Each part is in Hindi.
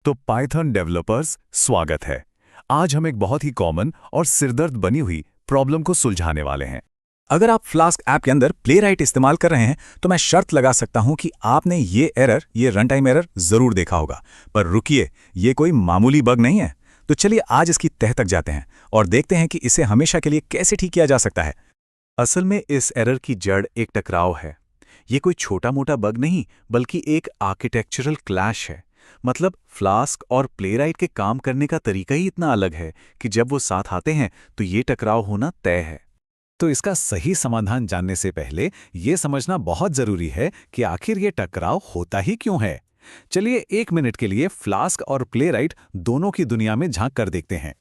तो पाइथन डेवलपर्स स्वागत है। आज हम एक बहुत ही कॉमन और सिरदर्द बनी हुई प्रॉब्लम को सुलझाने वाले हैं। अगर आप फ्लास्क ऐप के अंदर प्लेराइट इस्तेमाल कर रहे हैं तो मैं शर्त लगा सकता हूं कि आपने ये रन टाइम एरर जरूर देखा होगा। पर रुकिए, ये कोई मामूली बग नहीं है। तो चलिए आज इसकी तह तक जाते हैं और देखते हैं कि इसे हमेशा के लिए कैसे ठीक किया जा सकता है। असल में इस एरर की जड़ एक टकराव है। ये कोई छोटा मोटा बग नहीं, बल्कि एक आर्किटेक्चरल क्लैश है। मतलब फ्लास्क और प्लेराइट के काम करने का तरीका ही इतना अलग है कि जब वो साथ आते हैं तो ये टकराव होना तय है। तो इसका सही समाधान जानने से पहले ये समझना बहुत जरूरी है कि आखिर ये टकराव होता ही क्यों है। चलिए 1 मिनट के लिए फ्लास्क और प्लेराइट दोनों की दुनिया में झांक कर देखते हैं।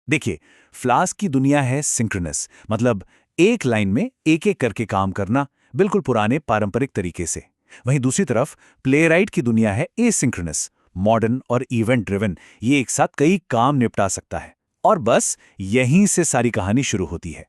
देखिए, फ्लास्क की दुनिया है सिंक्रोनस, मतलब एक लाइन में एक एक करके काम करना, बिल्कुल पुराने पारंपरिक तरीके से। वहीं दूसरी तरफ प्लेराइट की दुनिया है एसिंक्रोनस, मॉडर्न और इवेंट ड्रिवन। ये एक साथ कई काम निपटा सकता है और बस यहीं से सारी कहानी शुरू होती है।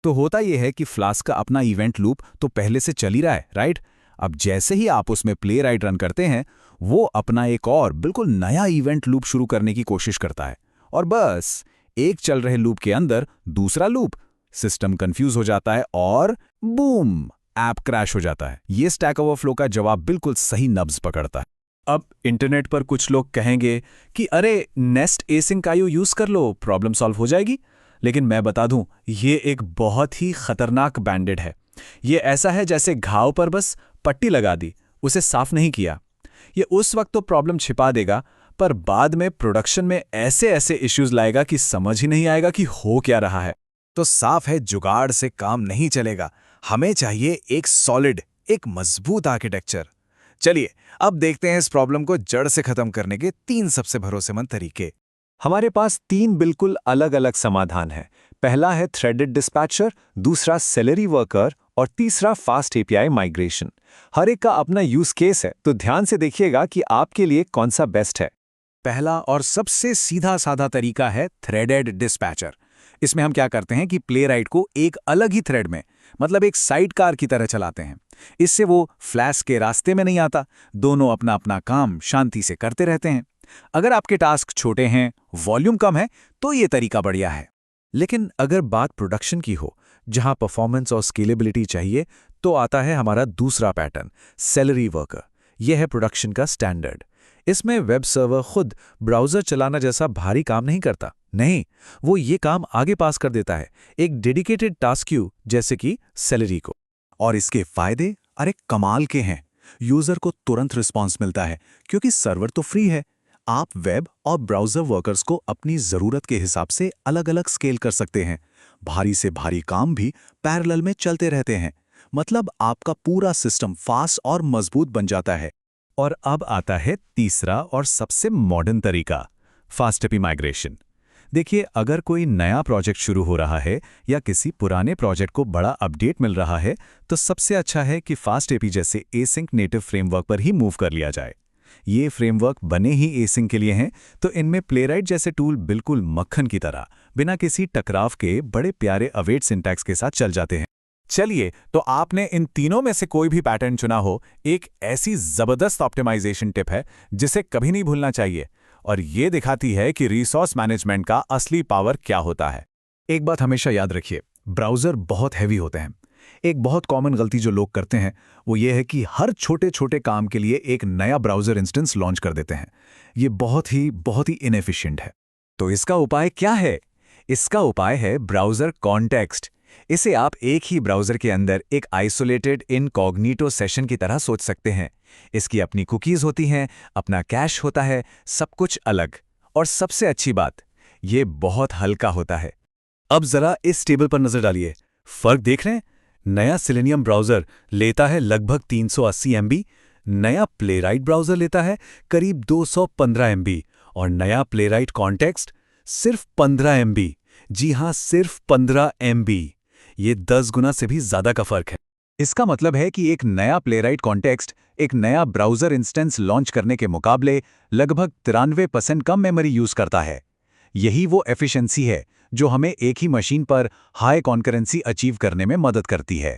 तो होता यह है कि फ्लास्क का अपना इवेंट लूप तो पहले से चल ही रहा है, राइट? अब जैसे ही आप उसमें प्लेराइट रन करते हैं, वो अपना एक और बिल्कुल नया इवेंट लूप शुरू करने की कोशिश करता है। और बस एक चल रहे लूप के अंदर दूसरा लूप, सिस्टम कंफ्यूज हो जाता है और बूम, ऐप क्रैश हो जाता है। ये स्टैक ओवरफ्लो का जवाब बिल्कुल सही नब्ज पकड़ता है। अब इंटरनेट पर कुछ लोग कहेंगे कि अरे नेस्ट एसिंक आईओ यूज कर लो, प्रॉब्लम सॉल्व हो जाएगी। लेकिन मैं बता दूं, ये एक बहुत ही खतरनाक बैंडेड है। ये ऐसा है जैसे घाव पर बस पट्टी लगा दी, उसे साफ नहीं किया। ये उस वक्त तो प्रॉब्लम छिपा देगा, पर बाद में प्रोडक्शन में ऐसे ऐसे इश्यूज लाएगा कि समझ ही नहीं आएगा कि हो क्या रहा है। तो साफ है, जुगाड़ से काम नहीं चलेगा। हमें चाहिए एक सॉलिड, एक मजबूत आर्किटेक्चर। चलिए अब देखते हैं इस प्रॉब्लम को जड़ से खत्म करने के 3 सबसे भरोसेमंद तरीके। हमारे पास 3 बिल्कुल अलग अलग समाधान हैं। पहला है थ्रेडेड डिस्पैचर, दूसरा सेलेरी वर्कर और तीसरा फास्ट एपीआई माइग्रेशन। हर एक का अपना यूज केस है, तो ध्यान से देखिएगा कि आपके लिए कौन सा बेस्ट है। पहला और सबसे सीधा साधा तरीका है थ्रेडेड डिस्पैचर। इसमें हम क्या करते हैं कि प्लेराइट को एक अलग ही थ्रेड में, मतलब एक साइड कार की तरह चलाते हैं। इससे वो फ्लैश के रास्ते में नहीं आता, दोनों अपना अपना काम शांति से करते रहते हैं। अगर आपके टास्क छोटे हैं, वॉल्यूम कम है, तो ये तरीका बढ़िया है। लेकिन अगर बात प्रोडक्शन की हो, जहां परफॉर्मेंस और स्केलेबिलिटी चाहिए, तो आता है हमारा दूसरा पैटर्न, सेलेरी वर्कर। यह है प्रोडक्शन का स्टैंडर्ड। इसमें वेब सर्वर खुद ब्राउज़र चलाना जैसा भारी काम नहीं करता। नहीं, वो ये काम आगे पास कर देता है, एक डेडिकेटेड टास्क क्यू जैसे कि सेलेरी को। और इसके फायदे अरे कमाल के हैं। यूज़र को तुरंत रिस्पॉन्स मिलता है, क्योंकि सर्वर तो फ्री है। आप वेब और ब्राउज़र वर्कर्स को अपनी ज़रूरत के हिसाब से अलग अलग स्केल कर सकते हैं। भारी से भारी काम भी पैरेलल में चलते रहते हैं। मतलब आपका पूरा सिस्टम फास्ट और मजबूत बन जाता है। और अब आता है तीसरा और सबसे मॉडर्न तरीका, फास्ट एपी माइग्रेशन। देखिए, अगर कोई नया प्रोजेक्ट शुरू हो रहा है या किसी पुराने प्रोजेक्ट को बड़ा अपडेट मिल रहा है, तो सबसे अच्छा है कि फास्ट एपी जैसे एसिंक नेटिव फ्रेमवर्क पर ही मूव कर लिया जाए। ये फ्रेमवर्क बने ही एसिंक के लिए हैं, तो इनमें प्लेराइट जैसे टूल बिल्कुल मक्खन की तरह बिना किसी टकराव के बड़े प्यारे अवेट सिंटैक्स के साथ चल जाते हैं। चलिए, तो आपने इन तीनों में से कोई भी पैटर्न चुना हो, एक ऐसी जबरदस्त ऑप्टिमाइजेशन टिप है जिसे कभी नहीं भूलना चाहिए, और ये दिखाती है कि रिसोर्स मैनेजमेंट का असली पावर क्या होता है। एक बात हमेशा याद रखिए, ब्राउज़र बहुत हैवी होते हैं। एक बहुत कॉमन गलती जो लोग करते हैं वो ये है कि हर छोटे छोटे काम के लिए एक नया ब्राउज़र इंस्टेंस लॉन्च कर देते हैं। ये बहुत ही इनएफिशिएंट है। तो इसका उपाय क्या है? इसका उपाय है ब्राउज़र कॉन्टेक्स्ट। इसे आप एक ही ब्राउज़र के अंदर एक आइसोलेटेड इनकॉग्निटो सेशन की तरह सोच सकते हैं। इसकी अपनी कुकीज़ होती हैं, अपना कैश होता है, सब कुछ अलग। और सबसे अच्छी बात, ये बहुत हल्का होता है। अब जरा इस टेबल पर नजर डालिए, फर्क देख रहे हैं? नया सिलेनियम ब्राउज़र लेता है लगभग 380 MB, नया प्लेराइट ब्राउज़र लेता है करीब 215 MB, और नया प्लेराइट कॉन्टेक्स्ट सिर्फ 15 MB। जी हाँ, सिर्फ 15 MB। ये 10 गुना से भी ज्यादा का फर्क है। इसका मतलब है कि एक नया प्लेराइट कॉन्टेक्स्ट एक नया ब्राउज़र इंस्टेंस लॉन्च करने के मुकाबले लगभग 93% कम मेमोरी यूज करता है। यही वो एफिशिएंसी है जो हमें एक ही मशीन पर हाई कॉन्करेंसी अचीव करने में मदद करती है।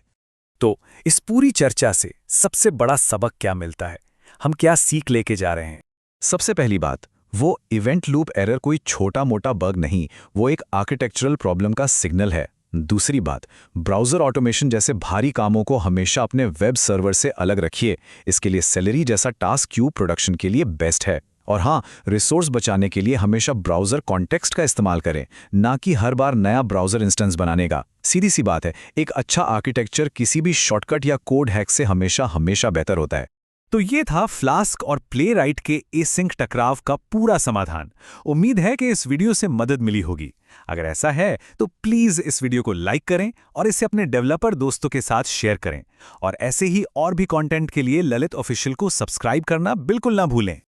तो इस पूरी चर्चा से सबसे बड़ा सबक क्या मिलता है? हम क्या सीख लेके जा रहे हैं? सबसे पहली बात, वो इवेंट लूप एरर कोई छोटा मोटा बग नहीं, वो एक आर्किटेक्चरल प्रॉब्लम का सिग्नल है। दूसरी बात, ब्राउज़र ऑटोमेशन जैसे भारी कामों को हमेशा अपने वेब सर्वर से अलग रखिए। इसके लिए सेलेरी जैसा टास्क क्यू प्रोडक्शन के लिए बेस्ट है। और हाँ, रिसोर्स बचाने के लिए हमेशा ब्राउज़र कॉन्टेक्स्ट का इस्तेमाल करें, ना कि हर बार नया ब्राउज़र इंस्टेंस बनाने का। सीधी सी बात है, एक अच्छा आर्किटेक्चर किसी भी शॉर्टकट या कोड हैक से हमेशा बेहतर होता है। तो ये था फ्लास्क और प्लेराइट के एसिंक टकराव का पूरा समाधान। उम्मीद है कि इस वीडियो से मदद मिली होगी। अगर ऐसा है तो प्लीज़ इस वीडियो को लाइक करें और इसे अपने डेवलपर दोस्तों के साथ शेयर करें। और ऐसे ही और भी कंटेंट के लिए ललित ऑफिशियल को सब्सक्राइब करना बिल्कुल ना भूलें।